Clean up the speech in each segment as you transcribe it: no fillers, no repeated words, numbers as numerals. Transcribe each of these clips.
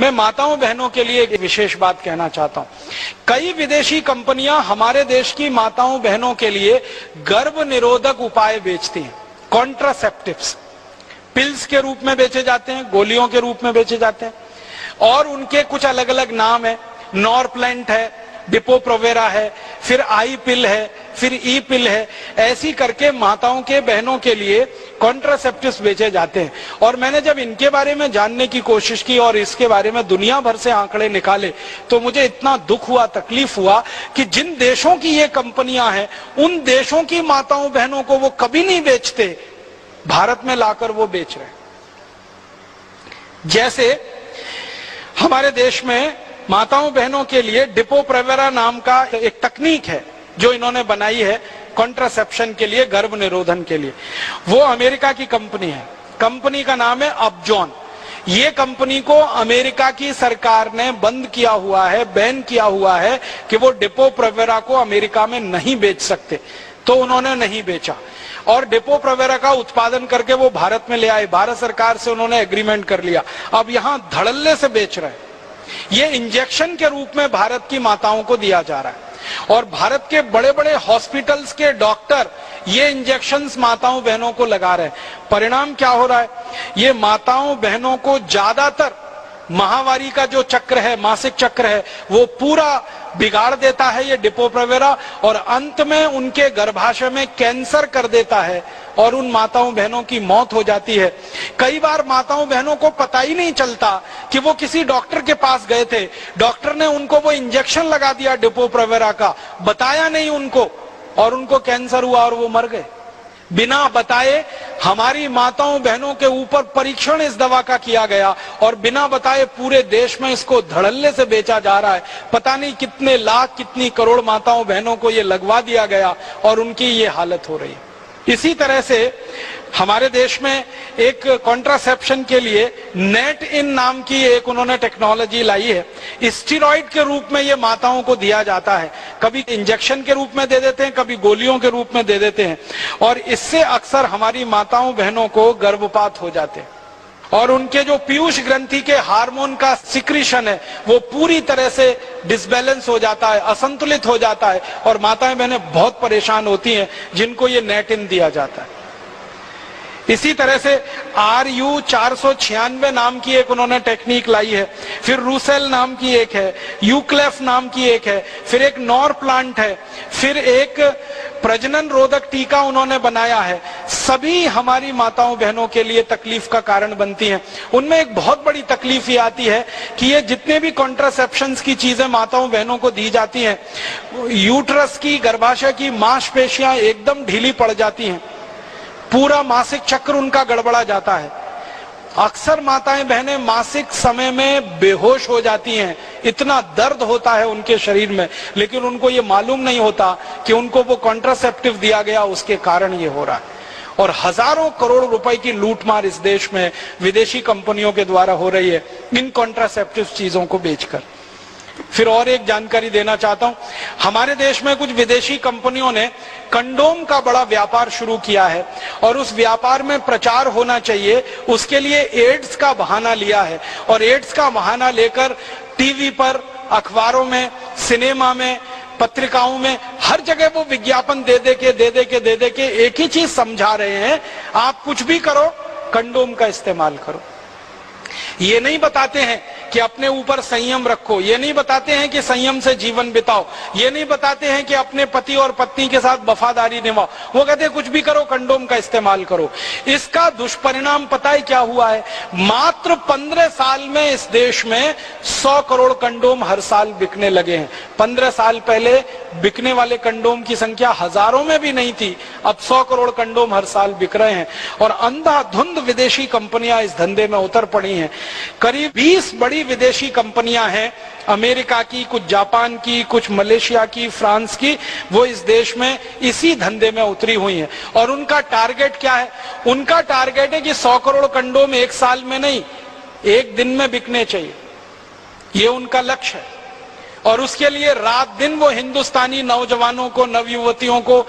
मैं माताओं बहनों के लिए एक विशेष बात कहना चाहता हूं। कई विदेशी कंपनियां हमारे देश की माताओं बहनों के लिए गर्भ निरोधक उपाय बेचती हैं। कॉन्ट्रासेप्टिव्स पिल्स के रूप में बेचे जाते हैं, गोलियों के रूप में बेचे जाते हैं, और उनके कुछ अलग अलग नाम है। नॉरप्लेंट है, डिपो-प्रोवेरा है, फिर आई पिल है, फिर ई पिल है। ऐसी करके माताओं के बहनों के लिए कॉन्ट्रासेप्टिव्स बेचे जाते हैं। और मैंने जब इनके बारे में जानने की कोशिश की और इसके बारे में दुनिया भर से आंकड़े निकाले तो मुझे इतना दुख हुआ, तकलीफ हुआ कि जिन देशों की ये कंपनियां हैं उन देशों की माताओं बहनों को वो कभी नहीं बेचते, भारत में लाकर वो बेच रहे हैं। जैसे हमारे देश में माताओं बहनों के लिए डिपो-प्रोवेरा नाम का एक तकनीक है जो इन्होंने बनाई है कॉन्ट्रासेप्शन के लिए, गर्भ निरोधन के लिए। वो अमेरिका की कंपनी है, कंपनी का नाम है अपजॉन। ये कंपनी को अमेरिका की सरकार ने बंद किया हुआ है, बैन किया हुआ है कि वो डिपो-प्रोवेरा को अमेरिका में नहीं बेच सकते, तो उन्होंने नहीं बेचा और डिपो-प्रोवेरा का उत्पादन करके वो भारत में ले आए। भारत सरकार से उन्होंने एग्रीमेंट कर लिया, अब यहां धड़ल्ले से बेच रहे हैं। ये इंजेक्शन के रूप में भारत की माताओं को दिया जा रहा है और भारत के बड़े बड़े हॉस्पिटल्स के डॉक्टर ये इंजेक्शंस माताओं बहनों को लगा रहे हैं। परिणाम क्या हो रहा है, ये माताओं बहनों को ज्यादातर माहवारी का जो चक्र है, मासिक चक्र है, वो पूरा बिगाड़ देता है ये डिपो-प्रोवेरा, और अंत में उनके गर्भाशय में कैंसर कर देता है और उन माताओं बहनों की मौत हो जाती है। कई बार माताओं बहनों को पता ही नहीं चलता कि वो किसी डॉक्टर के पास गए थे, डॉक्टर ने उनको वो इंजेक्शन लगा दिया डिपो-प्रोवेरा का, बताया नहीं उनको, और उनको कैंसर हुआ और वो मर गए बिना बताए। हमारी माताओं बहनों के ऊपर परीक्षण इस दवा का किया गया और बिना बताए पूरे देश में इसको धड़ल्ले से बेचा जा रहा है। पता नहीं कितने लाख, कितनी करोड़ माताओं बहनों को ये लगवा दिया गया और उनकी ये हालत हो रही है। इसी तरह से हमारे देश में एक कॉन्ट्रासेप्शन के लिए नेट इन नाम की एक उन्होंने टेक्नोलॉजी लाई है। स्टेरॉइड के रूप में ये माताओं को दिया जाता है, कभी इंजेक्शन के रूप में दे देते हैं, कभी गोलियों के रूप में दे देते हैं, और इससे अक्सर हमारी माताओं बहनों को गर्भपात हो जाते हैं और उनके जो पीयूष ग्रंथि के हार्मोन का सिक्रीशन है वो पूरी तरह से डिसबैलेंस हो जाता है, असंतुलित हो जाता है, और माताएं बहनें बहुत परेशान होती हैं जिनको ये नेट इन दिया जाता है। इसी तरह से RU 496 नाम की एक उन्होंने टेक्निक लाई है, फिर रूसेल नाम की एक है, यूक्लेफ नाम की एक है, फिर एक नॉरप्लांट है, फिर एक प्रजनन रोधक टीका उन्होंने बनाया है। सभी हमारी माताओं बहनों के लिए तकलीफ का कारण बनती हैं। उनमें एक बहुत बड़ी तकलीफ ये आती है कि ये जितने भी कॉन्ट्रासेप्शंस की चीजें माताओं बहनों को दी जाती हैं, यूट्रस की, गर्भाशय की मांसपेशियां एकदम ढीली पड़ जाती हैं, पूरा मासिक चक्र उनका गड़बड़ा जाता है। अक्सर माताएं बहनें मासिक समय में बेहोश हो जाती हैं, इतना दर्द होता है उनके शरीर में, लेकिन उनको ये मालूम नहीं होता कि उनको वो कॉन्ट्रासेप्टिव दिया गया, उसके कारण ये हो रहा है। और हजारों करोड़ रुपए की लूटमार इस देश में विदेशी कंपनियों के द्वारा हो रही है इन कॉन्ट्रासेप्टिव चीजों को बेचकर। फिर और एक जानकारी देना चाहता हूं, हमारे देश में कुछ विदेशी कंपनियों ने कंडोम का बड़ा व्यापार शुरू किया है और उस व्यापार में प्रचार होना चाहिए, उसके लिए एड्स का बहाना लिया है और एड्स का बहाना लेकर टीवी पर, अखबारों में, सिनेमा में, पत्रिकाओं में, हर जगह वो विज्ञापन दे दे के एक ही चीज समझा रहे हैं, आप कुछ भी करो, कंडोम का इस्तेमाल करो। ये नहीं बताते हैं कि अपने ऊपर संयम रखो, ये नहीं बताते हैं कि संयम से जीवन बिताओ, ये नहीं बताते हैं कि अपने पति और पत्नी के साथ वफादारी निभाओ। वो कहते हैं कुछ भी करो, कंडोम का इस्तेमाल करो। इसका दुष्परिणाम पता है क्या हुआ है? मात्र 15 साल में इस देश में 100 करोड़ कंडोम हर साल बिकने लगे हैं। 15 साल पहले बिकने वाले कंडोम की संख्या हजारों में भी नहीं थी, अब 100 करोड़ कंडोम हर साल बिक रहे हैं और अंधाधुंध विदेशी कंपनियां इस धंधे में उतर पड़ी हैं। करीब 20 बड़ी विदेशी कंपनियां हैं, अमेरिका की, कुछ जापान की, कुछ मलेशिया की, फ्रांस की, वो इस देश में इसी धंधे में उतरी हुई हैं। और उनका टारगेट क्या है? उनका टारगेट है कि 100 करोड़ कंडोम एक साल में नहीं, एक दिन में बिकने चाहिए, ये उनका लक्ष्य है। और उसके लिए रात दिन वो हिंदुस्तानी नौजवानों को, नवयुवतियों को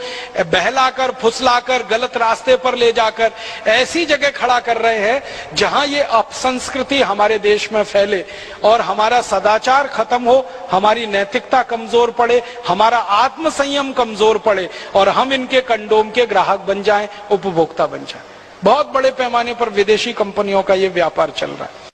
बहलाकर, फुसलाकर, गलत रास्ते पर ले जाकर ऐसी जगह खड़ा कर रहे हैं जहां ये अपसंस्कृति हमारे देश में फैले और हमारा सदाचार खत्म हो, हमारी नैतिकता कमजोर पड़े, हमारा आत्म संयम कमजोर पड़े और हम इनके कंडोम के ग्राहक बन जाएं, उपभोक्ता बन जाएं। बहुत बड़े पैमाने पर विदेशी कंपनियों का ये व्यापार चल रहा है।